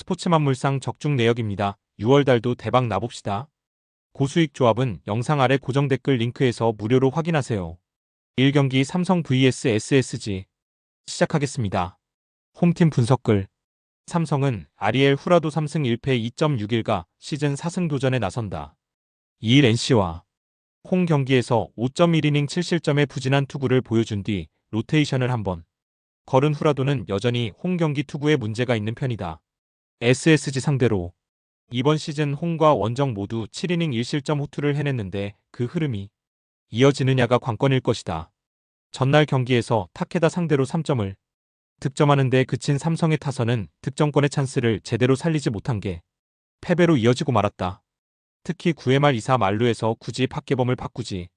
스포츠만물상 적중 내역입니다. 6월달도 대박 나봅시다. 고수익 조합은 영상 아래 고정 댓글 링크에서 무료로 확인하세요. 1경기 삼성 vs SSG 시작하겠습니다. 홈팀 분석글. 삼성은 아리엘 후라도 3승 1패 2.61가 시즌 4승 도전에 나선다. 2일 NC와 홈 경기에서 5.1이닝 7실점의 부진한 투구를 보여준 뒤 로테이션을 한번 걸은 후라도는 여전히 홈 경기 투구에 문제가 있는 편이다. SSG 상대로 이번 시즌 홈과 원정 모두 7이닝 1실점 호투를 해냈는데 그 흐름이 이어지느냐가 관건일 것이다. 전날 경기에서 타케다 상대로 3점을 득점하는 데 그친 삼성의 타선은 득점권의 찬스를 제대로 살리지 못한 게 패배로 이어지고 말았다. 특히 9회 말 2사 만루에서 굳이 박계범을 바꾸지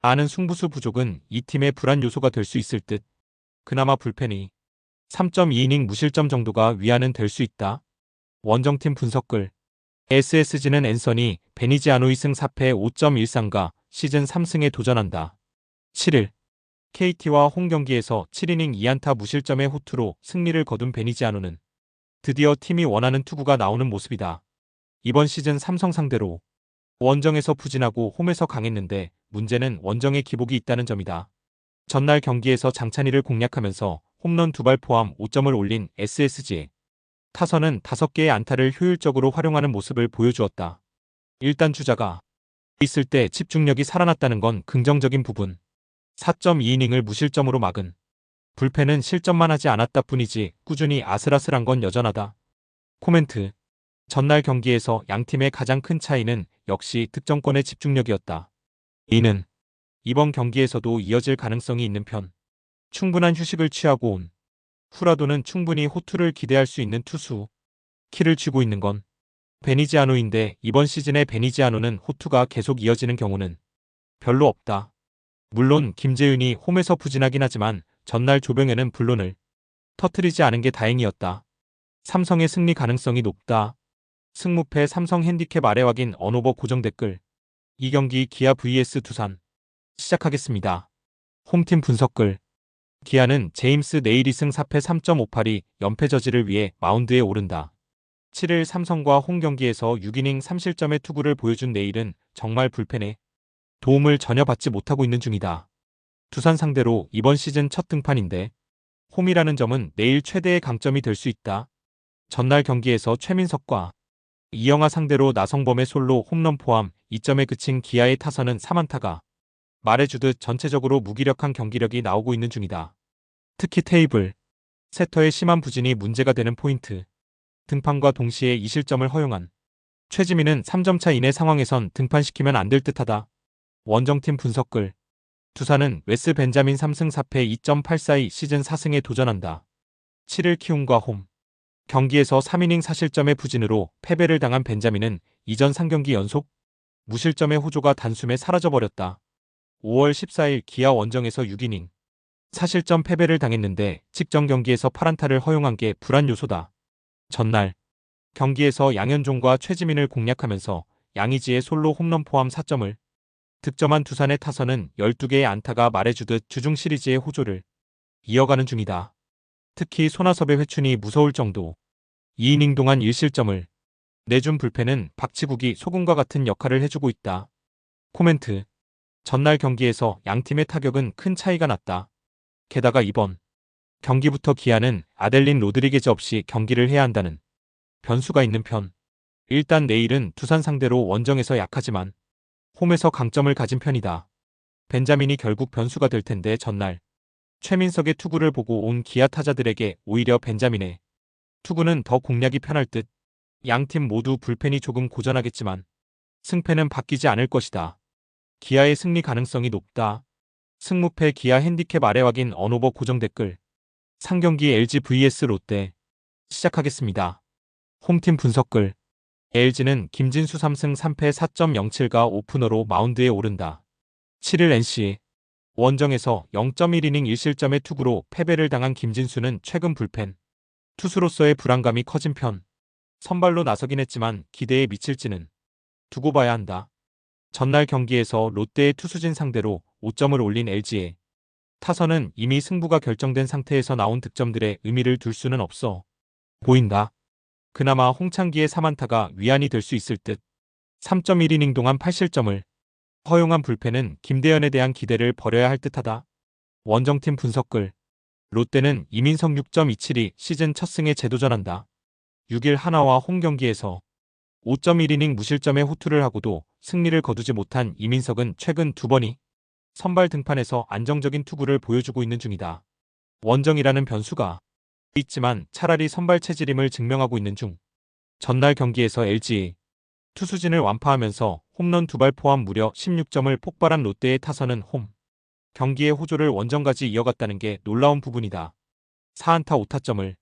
않은 승부수 부족은 이 팀의 불안 요소가 될 수 있을 듯. 그나마 불펜이 3.2이닝 무실점 정도가 위안은 될 수 있다. 원정팀 분석글. SSG는 앤서니 베니지아노 2승 4패 5.13가 시즌 3승에 도전한다. 7일 KT와 홈 경기에서 7이닝 2안타 무실점의 호투로 승리를 거둔 베니지아노는 드디어 팀이 원하는 투구가 나오는 모습이다. 이번 시즌 삼성 상대로 원정에서 부진하고 홈에서 강했는데 문제는 원정에 기복이 있다는 점이다. 전날 경기에서 장찬희를 공략하면서 홈런 2발 포함 5점을 올린 SSG. 타선은 5개의 안타를 효율적으로 활용하는 모습을 보여주었다. 일단 주자가 있을 때 집중력이 살아났다는 건 긍정적인 부분. 4.2이닝을 무실점으로 막은 불펜은 실점만 하지 않았다 뿐이지 꾸준히 아슬아슬한 건 여전하다. 코멘트. 전날 경기에서 양팀의 가장 큰 차이는 역시 득점권의 집중력이었다. 이는 이번 경기에서도 이어질 가능성이 있는 편. 충분한 휴식을 취하고 온 후라도는 충분히 호투를 기대할 수 있는 투수. 키를 쥐고 있는 건 베니지아노인데 이번 시즌의 베니지아노는 호투가 계속 이어지는 경우는 별로 없다. 물론 김재윤이 홈에서 부진하긴 하지만 전날 조병현은 불론을 터뜨리지 않은 게 다행이었다. 삼성의 승리 가능성이 높다. 승무패 삼성 핸디캡 아래 확인 언오버 고정 댓글. 이 경기 기아 vs 두산 시작하겠습니다. 홈팀 분석글. 기아는 제임스 네일 2승 4패 3.58이 연패 저지를 위해 마운드에 오른다. 7일 삼성과 홈 경기에서 6이닝 3실점의 투구를 보여준 네일은 정말 불펜에 도움을 전혀 받지 못하고 있는 중이다. 두산 상대로 이번 시즌 첫 등판인데 홈이라는 점은 네일 최대의 강점이 될 수 있다. 전날 경기에서 최민석과 이영하 상대로 나성범의 솔로 홈런 포함 2점에 그친 기아의 타선은 3안타가 말해주듯 전체적으로 무기력한 경기력이 나오고 있는 중이다. 특히 테이블 세터의 심한 부진이 문제가 되는 포인트. 등판과 동시에 2실점을 허용한 최지민은 3점차 이내 상황에선 등판시키면 안 될 듯하다. 원정팀 분석글. 두산은 웨스 벤자민 3승 4패 2.84이 시즌 4승에 도전한다. 7일 키움과 홈 경기에서 3이닝 4실점의 부진으로 패배를 당한 벤자민은 이전 3경기 연속 무실점의 호조가 단숨에 사라져버렸다. 5월 14일 기아 원정에서 6이닝 4실점 패배를 당했는데 직전 경기에서 8안타를 허용한 게 불안 요소다. 전날 경기에서 양현종과 최지민을 공략하면서 양의지의 솔로 홈런 포함 4점을 득점한 두산의 타선은 12개의 안타가 말해주듯 주중 시리즈의 호조를 이어가는 중이다. 특히 손아섭의 회춘이 무서울 정도. 2이닝 동안 1실점을 내준 불펜은 박치국이 소금과 같은 역할을 해주고 있다. 코멘트. 전날 경기에서 양팀의 타격은 큰 차이가 났다. 게다가 이번 경기부터 기아는 아델린 로드리게즈 없이 경기를 해야 한다는 변수가 있는 편. 일단 내일은 두산 상대로 원정에서 약하지만 홈에서 강점을 가진 편이다. 벤자민이 결국 변수가 될 텐데 전날 최민석의 투구를 보고 온 기아 타자들에게 오히려 벤자민의 투구는 더 공략이 편할 듯. 양팀 모두 불펜이 조금 고전하겠지만 승패는 바뀌지 않을 것이다. 기아의 승리 가능성이 높다. 승무패 기아 핸디캡 아래 확인 언오버 고정 댓글. 상경기 LG vs 롯데 시작하겠습니다. 홈팀 분석글. LG는 김진수 3승 3패 4.07가 오프너로 마운드에 오른다. 7일 NC 원정에서 0.1이닝 1실점의 투구로 패배를 당한 김진수는 최근 불펜 투수로서의 불안감이 커진 편. 선발로 나서긴 했지만 기대에 미칠지는 두고 봐야 한다. 전날 경기에서 롯데의 투수진 상대로 5점을 올린 LG의 타선은 이미 승부가 결정된 상태에서 나온 득점들에 의미를 둘 수는 없어 보인다. 그나마 홍창기의 3안타가 위안이 될 수 있을 듯. 3.1이닝 동안 8실점을 허용한 불펜은 김대현에 대한 기대를 버려야 할 듯하다. 원정팀 분석글. 롯데는 이민석 6.27이 시즌 첫 승에 재도전한다. 6일 하나와 홈 경기에서 5.1이닝 무실점의 호투를 하고도 승리를 거두지 못한 이민석은 최근 2번이 선발 등판에서 안정적인 투구를 보여주고 있는 중이다. 원정이라는 변수가 있지만 차라리 선발 체질임을 증명하고 있는 중. 전날 경기에서 LG 투수진을 완파하면서 홈런 2발 포함 무려 16점을 폭발한 롯데의 타선은 홈 경기의 호조를 원정까지 이어갔다는 게 놀라운 부분이다. 4안타 5타점을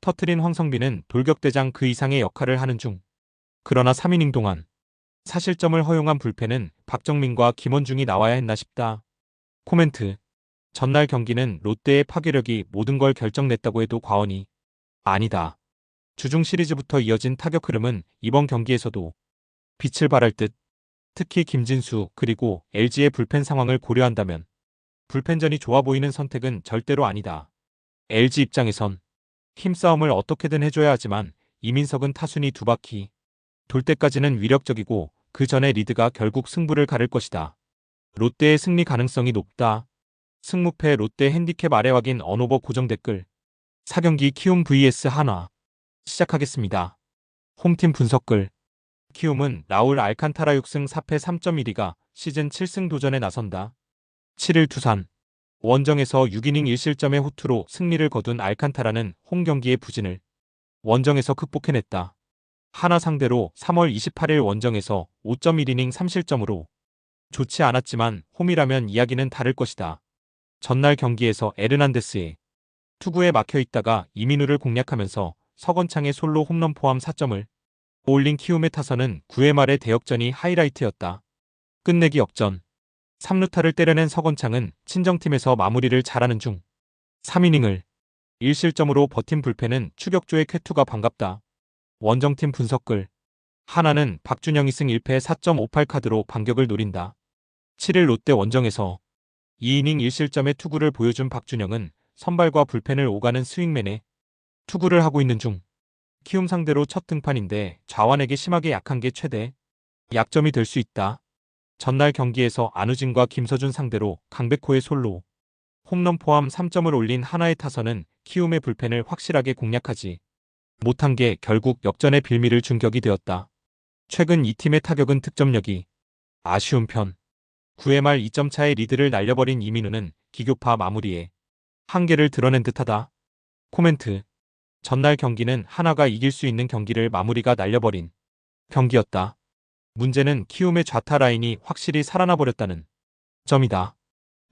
터트린 황성빈은 돌격대장 그 이상의 역할을 하는 중. 그러나 3이닝 동안 4실점을 허용한 불펜은 박정민과 김원중이 나와야 했나 싶다. 코멘트. 전날 경기는 롯데의 파괴력이 모든 걸 결정냈다고 해도 과언이 아니다. 주중 시리즈부터 이어진 타격 흐름은 이번 경기에서도 빛을 발할 듯. 특히 김진수 그리고 LG의 불펜 상황을 고려한다면 불펜전이 좋아 보이는 선택은 절대로 아니다. LG 입장에선 힘싸움을 어떻게든 해줘야 하지만 이민석은 타순이 2바퀴 돌 때까지는 위력적이고 그 전에 리드가 결국 승부를 가를 것이다. 롯데의 승리 가능성이 높다. 승무패 롯데 핸디캡 아래 확인 언오버 고정 댓글. 4경기 키움 vs 한화. 시작하겠습니다. 홈팀 분석글. 키움은 라울 알칸타라 6승 4패 3.12가 시즌 7승 도전에 나선다. 7일 두산. 원정에서 6이닝 1실점의 호투로 승리를 거둔 알칸타라는 홈 경기의 부진을 원정에서 극복해냈다. 하나 상대로 3월 28일 원정에서 5.1이닝 3실점으로 좋지 않았지만 홈이라면 이야기는 다를 것이다. 전날 경기에서 에르난데스의 투구에 막혀있다가 이민우를 공략하면서 서건창의 솔로 홈런 포함 4점을 올린 키움의 타선은 9회 말의 대역전이 하이라이트였다. 끝내기 역전. 3루타를 때려낸 서건창은 친정팀에서 마무리를 잘하는 중. 3이닝을 1실점으로 버틴 불펜은 추격조의 쾌투가 반갑다. 원정팀 분석글. 하나는 박준영이 승 1패 4.58 카드로 반격을 노린다. 7일 롯데 원정에서 2이닝 1실점의 투구를 보여준 박준영은 선발과 불펜을 오가는 스윙맨에 투구를 하고 있는 중. 키움 상대로 첫 등판인데 좌완에게 심하게 약한 게 최대 약점이 될 수 있다. 전날 경기에서 안우진과 김서준 상대로 강백호의 솔로 홈런 포함 3점을 올린 하나의 타선은 키움의 불펜을 확실하게 공략하지 못한 게 결국 역전의 빌미를 준 격이 되었다. 최근 이 팀의 타격은 득점력이 아쉬운 편. 9회 말 2점 차의 리드를 날려버린 이민우는 기교파 마무리에 한계를 드러낸 듯하다. 코멘트. 전날 경기는 하나가 이길 수 있는 경기를 마무리가 날려버린 경기였다. 문제는 키움의 좌타 라인이 확실히 살아나 버렸다는 점이다.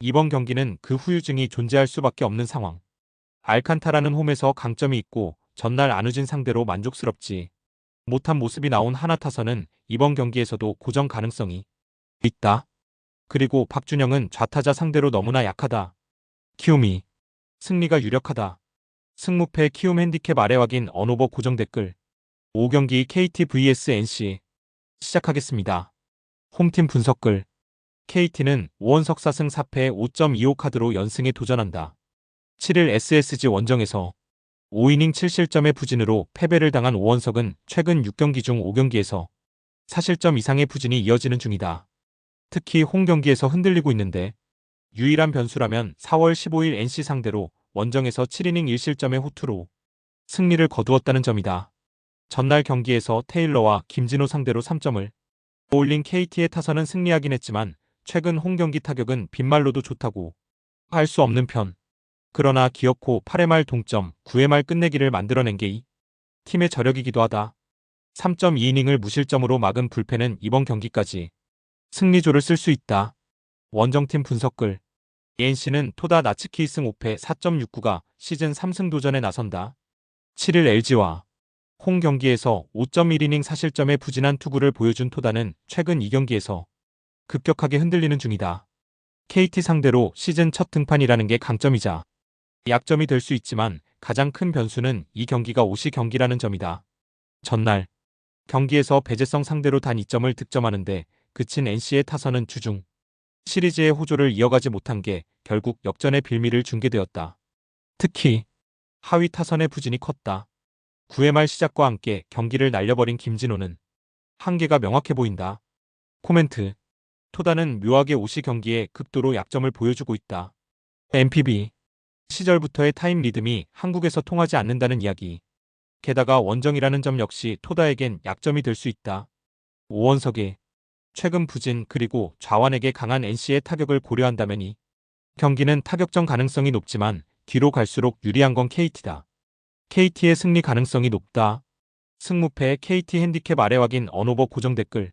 이번 경기는 그 후유증이 존재할 수밖에 없는 상황. 알칸타라는 홈에서 강점이 있고 전날 안우진 상대로 만족스럽지 못한 모습이 나온 하나 타선은 이번 경기에서도 고정 가능성이 있다. 그리고 박준영은 좌타자 상대로 너무나 약하다. 키움이 승리가 유력하다. 승무패 키움 핸디캡 아래 확인 언오버 고정 댓글. 5경기 KT vs NC. 시작하겠습니다. 홈팀 분석글. KT는 오원석 4승 4패 5.25 카드로 연승에 도전한다. 7일 SSG 원정에서 5이닝 7실점의 부진으로 패배를 당한 오원석은 최근 6경기 중 5경기에서 4실점 이상의 부진이 이어지는 중이다. 특히 홈 경기에서 흔들리고 있는데 유일한 변수라면 4월 15일 NC 상대로 원정에서 7이닝 1실점의 호투로 승리를 거두었다는 점이다. 전날 경기에서 테일러와 김진호 상대로 3점을 올린 KT의 타선은 승리하긴 했지만 최근 홈 경기 타격은 빈말로도 좋다고 할 수 없는 편. 그러나 기어코 8회 말 동점, 9회 말 끝내기를 만들어낸 게 이 팀의 저력이기도 하다. 3.2이닝을 무실점으로 막은 불펜은 이번 경기까지 승리조를 쓸 수 있다. 원정팀 분석글. NC는 토다 나츠키 승 5패 4.69가 시즌 3승 도전에 나선다. 7일 LG와 홈 경기에서 5.1이닝 4실점의 부진한 투구를 보여준 토다는 최근 2경기에서 급격하게 흔들리는 중이다. KT 상대로 시즌 첫 등판이라는 게 강점이자 약점이 될 수 있지만 가장 큰 변수는 이 경기가 OC 경기라는 점이다. 전날 경기에서 배재성 상대로 단 2점을 득점하는데 그친 NC의 타선은 주중 시리즈의 호조를 이어가지 못한 게 결국 역전의 빌미를 준게 되었다. 특히 하위 타선의 부진이 컸다. 9회 말 시작과 함께 경기를 날려버린 김진호는 한계가 명확해 보인다. 코멘트. 토다는 묘하게 오시 경기에 극도로 약점을 보여주고 있다. MPB. 시절부터의 타임 리듬이 한국에서 통하지 않는다는 이야기. 게다가 원정이라는 점 역시 토다에겐 약점이 될 수 있다. 오원석의 최근 부진 그리고 좌완에게 강한 NC의 타격을 고려한다면 이 경기는 타격전 가능성이 높지만 뒤로 갈수록 유리한 건 KT다. KT의 승리 가능성이 높다. 승무패 KT 핸디캡 아래 확인 언오버 고정 댓글